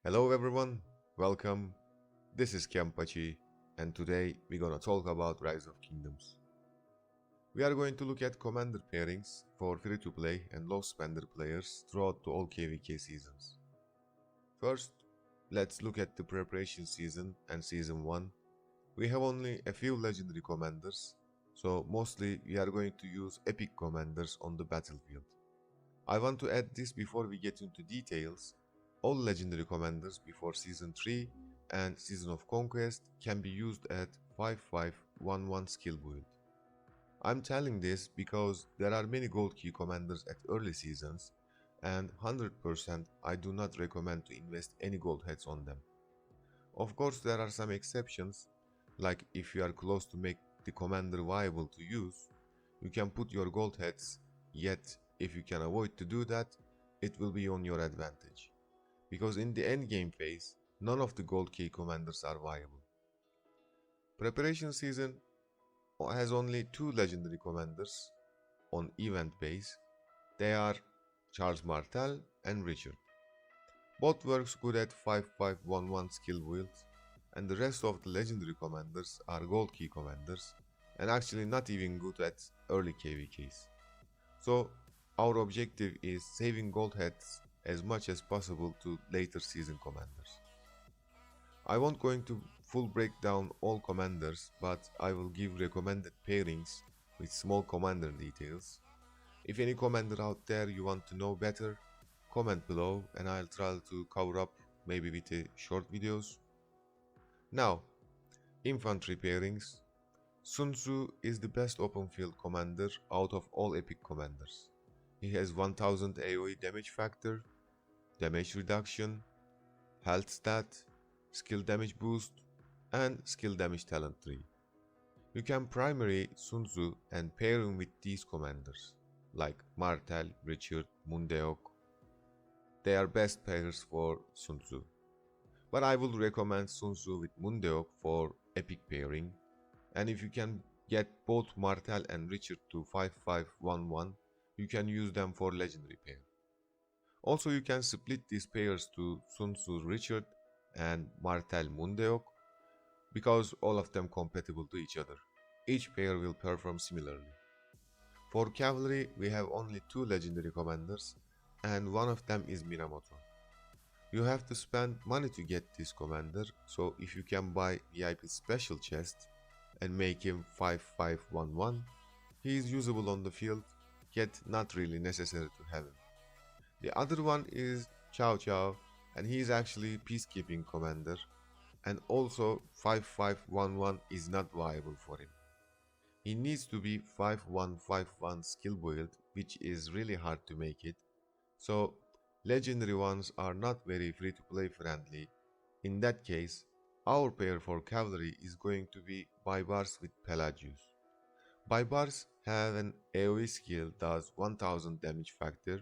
Hello everyone, welcome. This is Kenpachi, and today we're gonna talk about Rise of Kingdoms. We are going to look at commander pairings for free-to-play and low-spender players throughout the all KVK seasons. First, let's look at the preparation season and season 1. We have only a few legendary commanders, so mostly we are going to use epic commanders on the battlefield. I want to add this before we get into details. All legendary commanders before Season 3 and Season of Conquest can be used at 5-5-1-1 skill build. I'm telling this because there are many gold key commanders at early seasons and 100% I do not recommend to invest any gold heads on them. Of course there are some exceptions, like if you are close to make the commander viable to use, you can put your gold heads, yet if you can avoid to do that, it will be on your advantage. Because in the endgame phase, none of the gold key commanders are viable. Preparation season has only 2 legendary commanders on event base. They are Charles Martel and Richard. Both works good at 5-5-1-1 skill builds, and the rest of the legendary commanders are gold key commanders and actually not even good at early KVKs. So our objective is saving gold heads as much as possible to later season commanders. I won't go into full breakdown all commanders, but I will give recommended pairings with small commander details. If any commander out there you want to know better, comment below and I'll try to cover up maybe with short videos. Now, infantry pairings. Sun Tzu is the best open field commander out of all epic commanders. He has 1000 AoE damage factor, damage reduction, health stat, skill damage boost, and skill damage talent tree. You can primary Sun Tzu and pair him with these commanders, like Martel, Richard, Mundeok. They are best pairs for Sun Tzu. But I would recommend Sun Tzu with Mundeok for epic pairing, and if you can get both Martel and Richard to 5-5-1-1, you can use them for legendary pair. Also you can split these pairs to Sun Tzu Richard and Martel Mundeok, because all of them compatible to each other. Each pair will perform similarly. For Cavalry we have only 2 legendary commanders and one of them is Minamoto. You have to spend money to get this commander, so if you can buy VIP special chest and make him 5-5-1-1, he is usable on the field, yet not really necessary to have him. The other one is Chow Chow, and he is actually peacekeeping commander, and also 5-5-1-1 is not viable for him. He needs to be 5-1-5-1 skill build, which is really hard to make it, so legendary ones are not very free to play friendly. In that case, our pair for cavalry is going to be Baibars with Pelagius. Baibars have an AoE skill does 1000 damage factor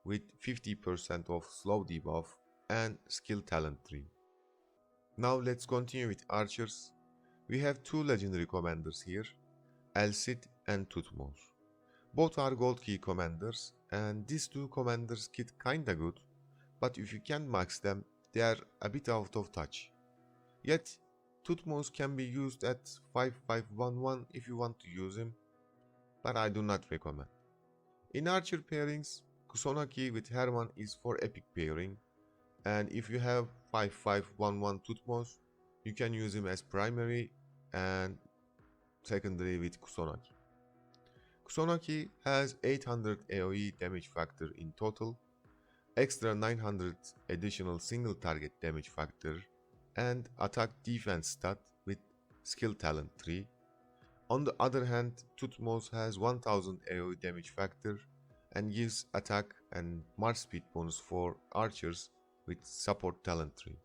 with 50% of slow debuff and skill talent tree. Now let's continue with archers. We have 2 legendary commanders here, Elcid and Tutmos. Both are gold key commanders and these 2 commanders kit kinda good, but if you can max them, they are a bit out of touch. Yet Tutmos can be used at 5-5-1-1 if you want to use him, but I do not recommend. In archer pairings, Kusanagi with Herman is for epic pairing, and if you have 5-5-1-1 Tutmos, you can use him as primary and secondary with Kusanagi. Kusanagi has 800 AoE damage factor in total, extra 900 additional single target damage factor, and attack defense stat with skill talent tree. On the other hand, Tutmos has 1000 AoE damage factor and gives attack and march speed bonus for archers with support talent tree.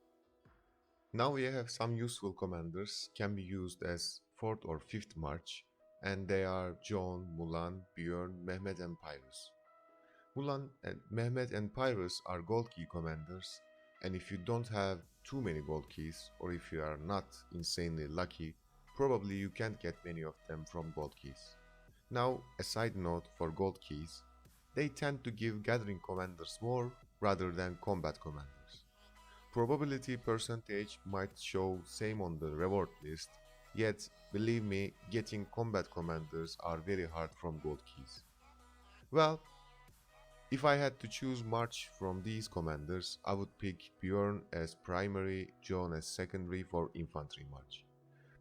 Now we have some useful commanders can be used as 4th or 5th march, and they are John, Mulan, Björn, Mehmet and Pyrrhus. Mulan and Mehmet and Pyrrhus are gold key commanders, and if you don't have too many gold keys or if you are not insanely lucky, probably you can't get many of them from gold keys. Now a side note for gold keys, they tend to give gathering commanders more rather than combat commanders. probability percentage might show same on the reward list, yet believe me, getting combat commanders are very hard from gold keys. Well, if I had to choose March from these commanders, I would pick Bjorn as primary, John as secondary for infantry March.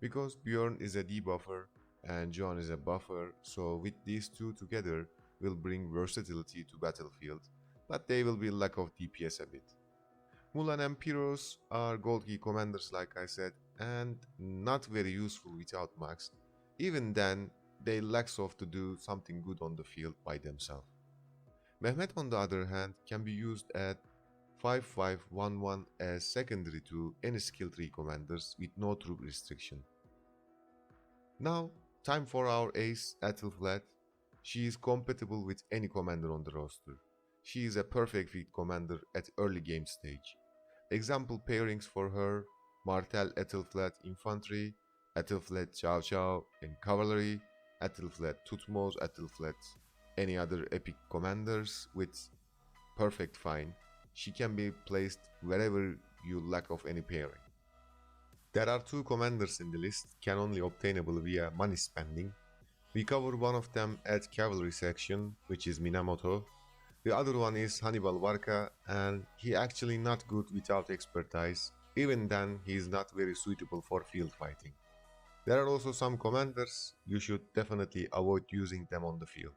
Because Bjorn is a debuffer and John is a buffer, so with these two together will bring versatility to battlefield, but they will be lack of DPS a bit. Mulan and Pyros are gold key commanders like I said, and not very useful without max. Even then, they lack of to do something good on the field by themselves. Mehmet on the other hand can be used at 5511 as secondary to any skill tree commanders with no troop restriction. Now, time for our ace Aethelfled. She is compatible with any commander on the roster. She is a perfect fit commander at early game stage. Example pairings for her: Martel Aethelfled Infantry, Aethelfled Chow Chow in Cavalry, Aethelfled Tutmos, Aethelfled any other epic commanders with perfect fine. She can be placed wherever you lack of any pairing. There are two commanders in the list, can only obtainable via money spending. We cover one of them at Cavalry section, which is Minamoto. The other one is Hannibal Barca, and he actually not good without expertise. Even then, he is not very suitable for field fighting. There are also some commanders, you should definitely avoid using them on the field.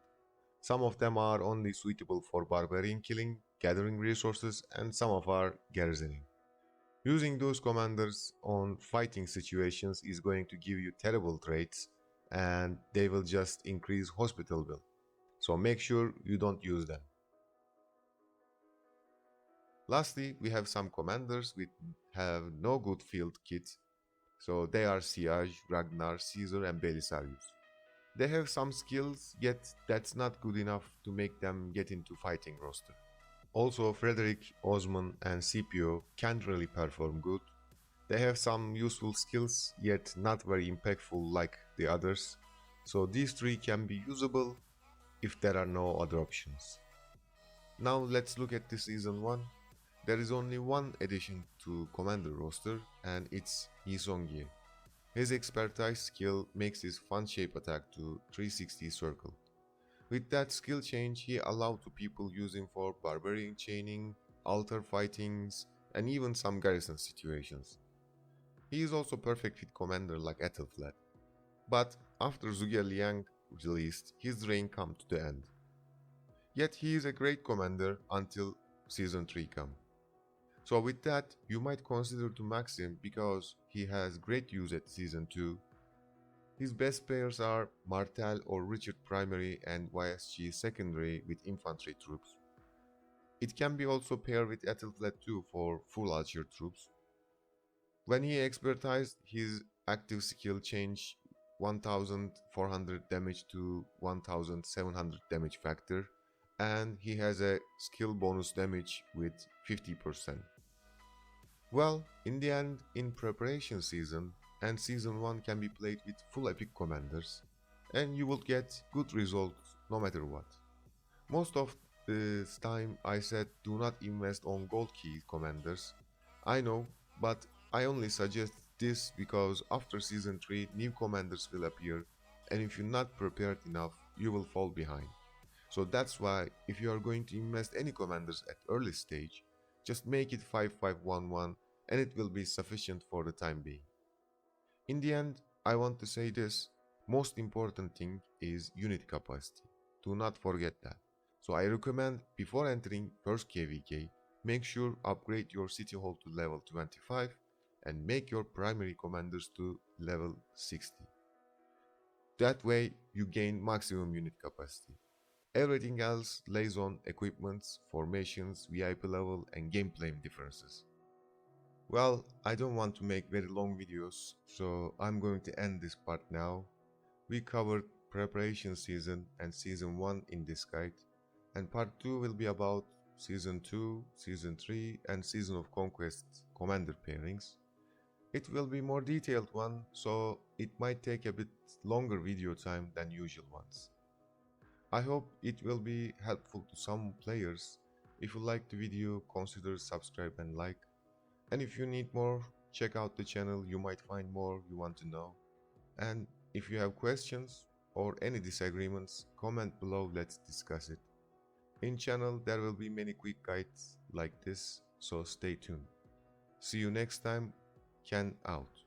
Some of them are only suitable for barbarian killing, gathering resources, and some of are garrisoning. Using those commanders on fighting situations is going to give you terrible traits, and they will just increase hospital bill. So make sure you don't use them. Lastly, we have some commanders which have no good field kit. So they are Siege, Ragnar, Caesar and Belisarius. They have some skills, yet that's not good enough to make them get into fighting roster. Also, Frederick, Osman and Scipio can't really perform good. They have some useful skills, yet not very impactful like the others. So these three can be usable if there are no other options. Now let's look at the Season 1. There is only one addition to Commander roster, and it's Yisongye. His expertise skill makes his fun shape attack to 360 circle. With that skill change, he allowed to people use him for barbarian chaining, altar fightings, and even some garrison situations. He is also perfect fit commander like Aethelfled. But after Zhuge Liang released, his reign come to the end. Yet he is a great commander until Season 3 come. So with that, you might consider to max him because he has great use at Season 2. His best pairs are Martel or Richard primary and YSG secondary with infantry troops. It can be also paired with Aethelfled 2 for full archer troops. When he expertised, his active skill change 1400 damage to 1700 damage factor, and he has a skill bonus damage with 50%. Well, in the end, in preparation season and season 1 can be played with full epic commanders, and you will get good results no matter what. Most of this time I said do not invest on gold key commanders. I know, but I only suggest this because after season 3 new commanders will appear, and if you're not prepared enough, you will fall behind. So that's why if you are going to invest any commanders at early stage, just make it 5511 and it will be sufficient for the time being. In the end, I want to say this: most important thing is unit capacity. Do not forget that. So I recommend before entering first KVK, make sure upgrade your city hall to level 25 and make your primary commanders to level 60. That way you gain maximum unit capacity. Everything else lays on equipments, formations, VIP level and gameplay differences. Well, I don't want to make very long videos, so I'm going to end this part now. We covered preparation season and season 1 in this guide, and part 2 will be about season 2, season 3 and season of conquest commander pairings. It will be more detailed one, so it might take a bit longer video time than usual ones. I hope it will be helpful to some players. If you like the video, consider subscribe and like. And if you need more, check out the channel, you might find more you want to know. And if you have questions or any disagreements, comment below, let's discuss it. In channel there will be many quick guides like this, so stay tuned. See you next time. Ken out.